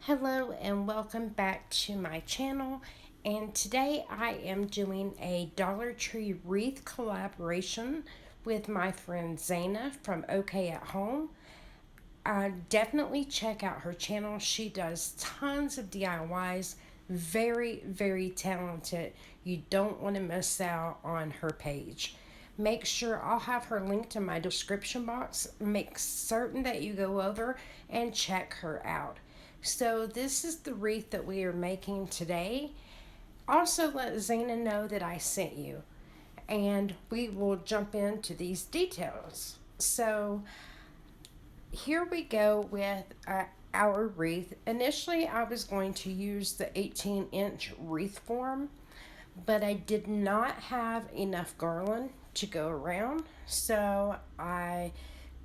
Hello and welcome back to my channel, and today I am doing a Dollar Tree wreath collaboration with my friend Zaina from OK at Home. Definitely check out her channel. She does tons of DIYs, very talented. You don't want to miss out on her page. Make sure I'll have her linked in my description box. Make certain that you go over and check her out. So this is the wreath that we are making today. Also let Zana know that I sent you, and we will jump into these details. So here we go with our wreath. Initially I was going to use the 18-inch wreath form, but I did not have enough garland to go around, so I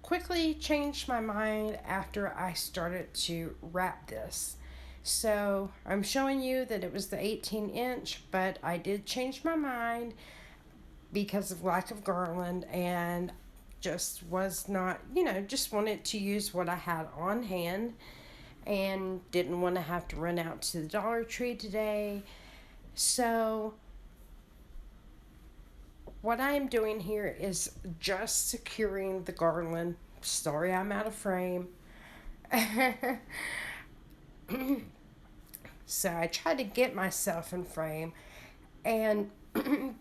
quickly changed my mind after I started to wrap this. So I'm showing you that it was the 18-inch, but I did change my mind because of lack of garland, and just was not, just wanted to use what I had on hand and didn't want to have to run out to the Dollar Tree today. So what I am doing here is just securing the garland. Sorry, I'm out of frame. So I tried to get myself in frame, and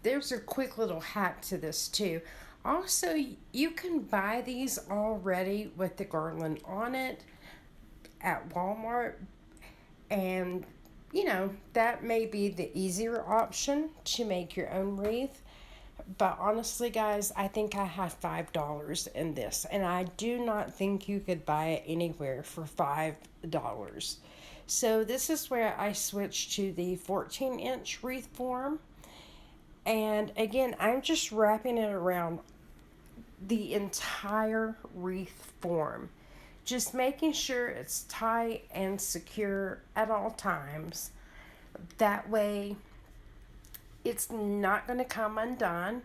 there's a quick little hack to this too. Also, you can buy these already with the garland on it at Walmart, and that may be the easier option to make your own wreath. But honestly, guys, I think I have $5 in this, and I do not think you could buy it anywhere for $5. So this is where I switched to the 14-inch wreath form. And again, I'm just wrapping it around the entire wreath form, just making sure it's tight and secure at all times. That way it's not going to come undone.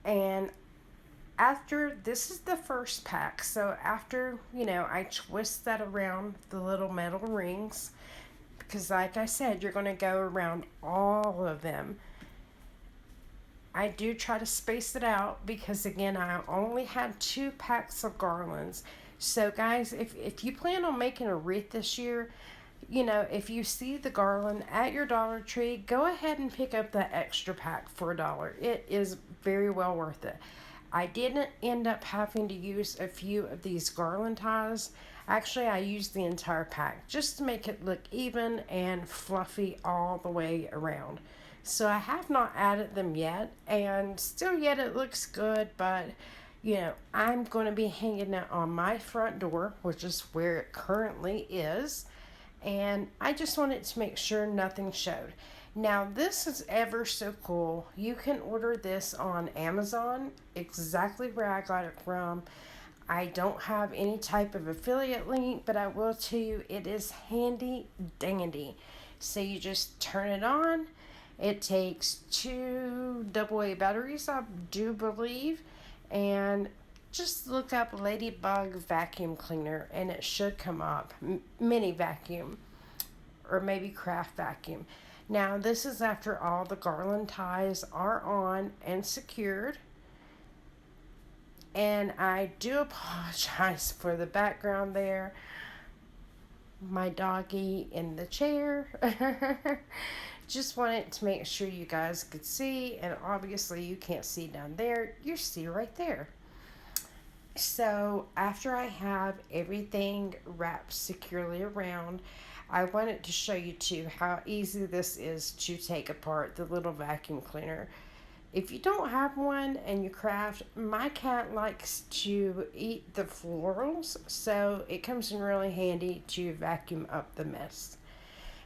And after this is the first pack, so after I twist that around the little metal rings, because like I said, you're going to go around all of them. I do try to space it out because again, I only had 2 packs of garlands. So guys, if you plan on making a wreath this year, if you see the garland at your Dollar Tree, go ahead and pick up that extra pack for $1. It is very well worth it. I didn't end up having to use a few of these garland ties. Actually, I used the entire pack just to make it look even and fluffy all the way around. So I have not added them yet, and still yet it looks good, but I'm going to be hanging it on my front door, which is where it currently is. And I just wanted to make sure nothing showed. Now this is ever so cool. You can order this on Amazon, exactly where I got it from. I don't have any type of affiliate link, but I will tell you it is handy dandy. So you just turn it on. It takes 2 AA batteries, I do believe, and just look up Ladybug vacuum cleaner and it should come up. Mini vacuum, or maybe craft vacuum. Now this is after all the garland ties are on and secured. And I do apologize for the background there. My doggy in the chair. Just wanted to make sure you guys could see, and obviously you can't see down there. You see right there. So after I have everything wrapped securely around, I wanted to show you too how easy this is to take apart the little vacuum cleaner. If you don't have one and you craft, my cat likes to eat the florals, so it comes in really handy to vacuum up the mess.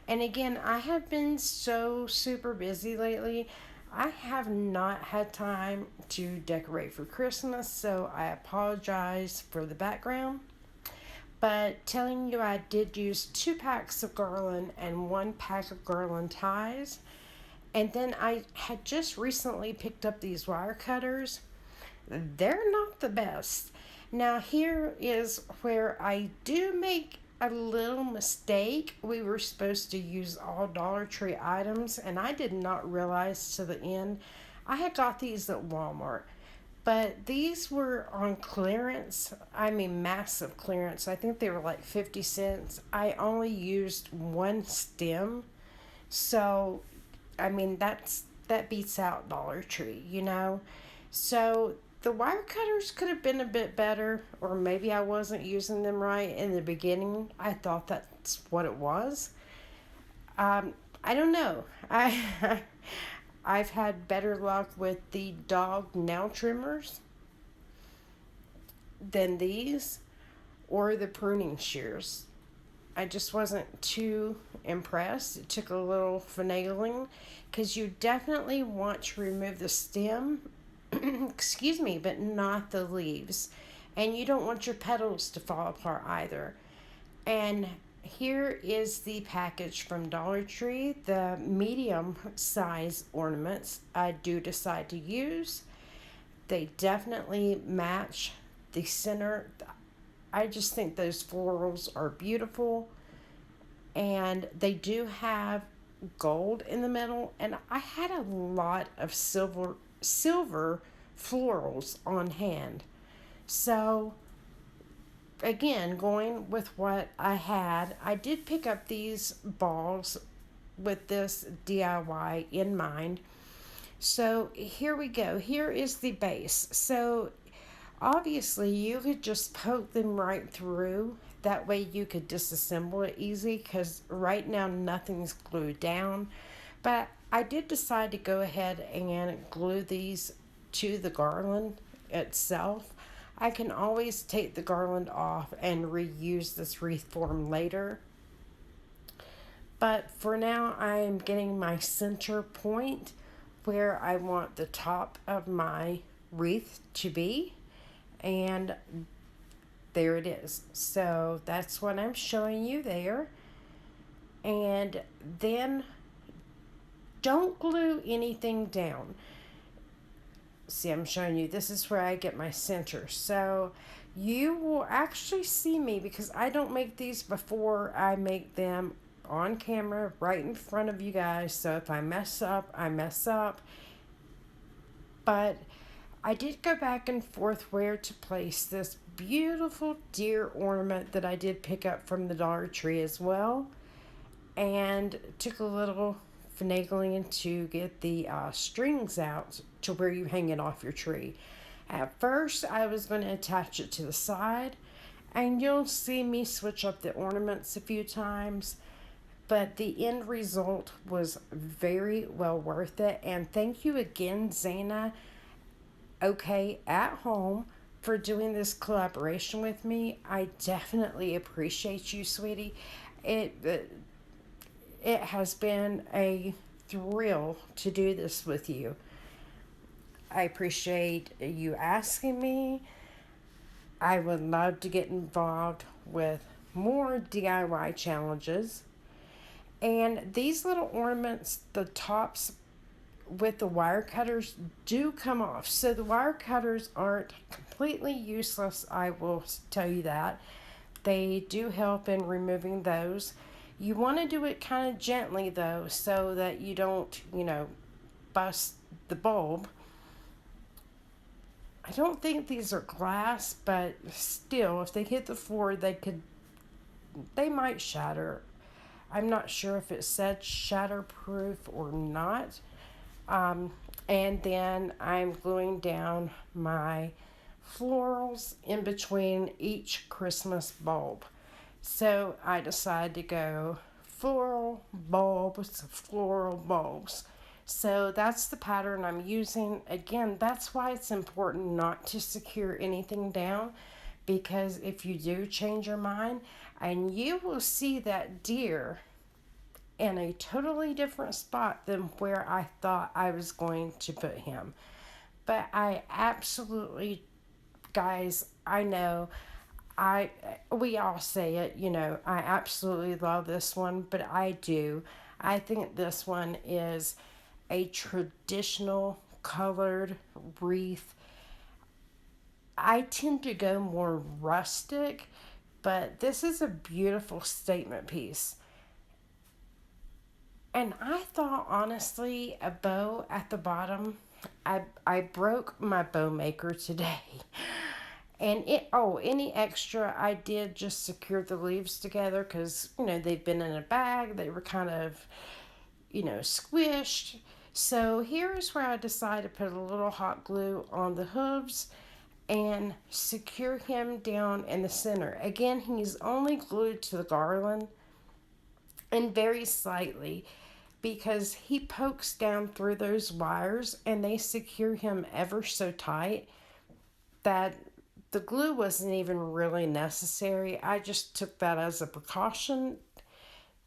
And again, I have been so super busy lately. I have not had time to decorate for Christmas, so I apologize for the background. But telling you, I did use 2 packs of garland and 1 pack of garland ties. And then I had just recently picked up these wire cutters. They're not the best. Now here is where I do make a little mistake. We were supposed to use all Dollar Tree items, and I did not realize to the end. I had got these at Walmart, but these were on clearance. I mean, massive clearance. I think they were like 50 cents. I only used one stem. So, I mean, that beats out Dollar Tree, you know? So, the wire cutters could have been a bit better, or maybe I wasn't using them right in the beginning. I thought that's what it was. I don't know. I've had better luck with the dog nail trimmers than these or the pruning shears. I just wasn't too impressed. It took a little finagling because you definitely want to remove the stem, excuse me, but not the leaves. And you don't want your petals to fall apart either. And here is the package from Dollar Tree. The medium size ornaments I do decide to use. They definitely match the center. I just think those florals are beautiful. And they do have gold in the middle. And I had a lot of silver florals on hand. So again, going with what I had, I did pick up these balls with this DIY in mind. So here we go. Here is the base. So obviously you could just poke them right through. That way you could disassemble it easy because right now nothing's glued down. But I did decide to go ahead and glue these to the garland itself. I can always take the garland off and reuse this wreath form later. But for now, I am getting my center point where I want the top of my wreath to be. And there it is. So that's what I'm showing you there. And then don't glue anything down. See, I'm showing you, this is where I get my center. So you will actually see me because I don't make these before I make them on camera right in front of you guys. So if I mess up, I mess up. But I did go back and forth where to place this beautiful deer ornament that I did pick up from the Dollar Tree as well. And took a little finagling to get the strings out to where you hang it off your tree. At first, I was going to attach it to the side, and you'll see me switch up the ornaments a few times, but the end result was very well worth it. And thank you again, Zana, okay, at home, for doing this collaboration with me. I definitely appreciate you, sweetie. It has been a thrill to do this with you. I appreciate you asking me. I would love to get involved with more DIY challenges. And these little ornaments, the tops with the wire cutters do come off. So the wire cutters aren't completely useless, I will tell you that. They do help in removing those. You want to do it kind of gently though, so that you don't, bust the bulb. I don't think these are glass, but still, if they hit the floor, they might shatter. I'm not sure if it said shatterproof or not. And then I'm gluing down my florals in between each Christmas bulb. So I decided to go floral bulbs. So that's the pattern I'm using. Again, that's why it's important not to secure anything down, because if you do change your mind, and you will see that deer in a totally different spot than where I thought I was going to put him. But I absolutely, guys, I know we all say it, I absolutely love this one, but I do. I think this one is a traditional colored wreath. I tend to go more rustic But this is a beautiful statement piece. And I thought, honestly, a bow at the bottom. I broke my bow maker today. And any extra I did just secure the leaves together because, they've been in a bag. They were kind of, squished. So here's where I decided to put a little hot glue on the hooves and secure him down in the center. Again, he's only glued to the garland and very slightly because he pokes down through those wires and they secure him ever so tight that the glue wasn't even really necessary. I just took that as a precaution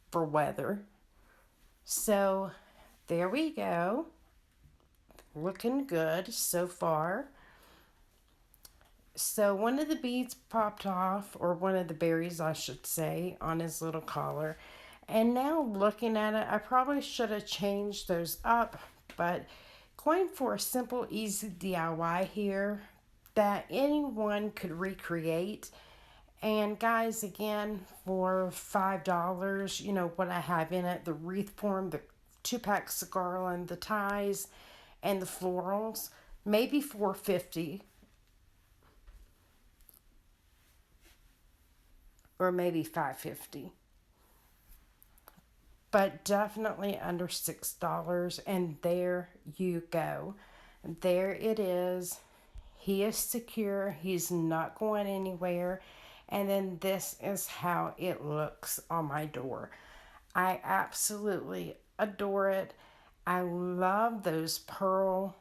for weather. So there we go. Looking good so far. So one of the beads popped off, or one of the berries, I should say, on his little collar. And now looking at it, I probably should have changed those up, but going for a simple, easy DIY here that anyone could recreate. And guys, again, for $5, what I have in it, the wreath form, the 2 packs of garland, the ties, and the florals, maybe $4.50 or maybe $5.50. But definitely under $6. And there you go. There it is. He is secure. He's not going anywhere. And then this is how it looks on my door. I absolutely adore it. I love those pearl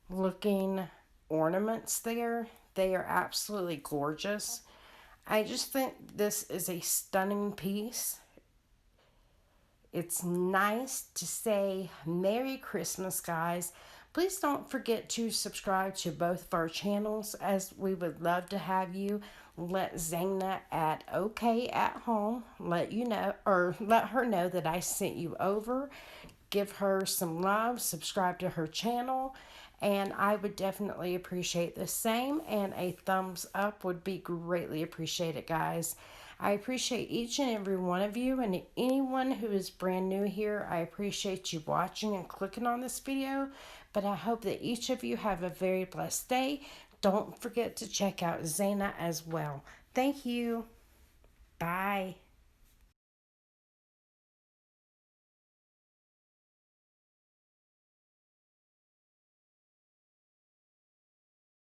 looking ornaments there. They are absolutely gorgeous. I just think this is a stunning piece. It's nice to say Merry Christmas, guys. Please don't forget to subscribe to both of our channels, as we would love to have you. Let Zana at OK at Home let you know, or let her know that I sent you over. Give her some love, subscribe to her channel, and I would definitely appreciate the same. And a thumbs up would be greatly appreciated, guys. I appreciate each and every one of you, and anyone who is brand new here, I appreciate you watching and clicking on this video. But I hope that each of you have a very blessed day. Don't forget to check out Zana as well. Thank you. Bye.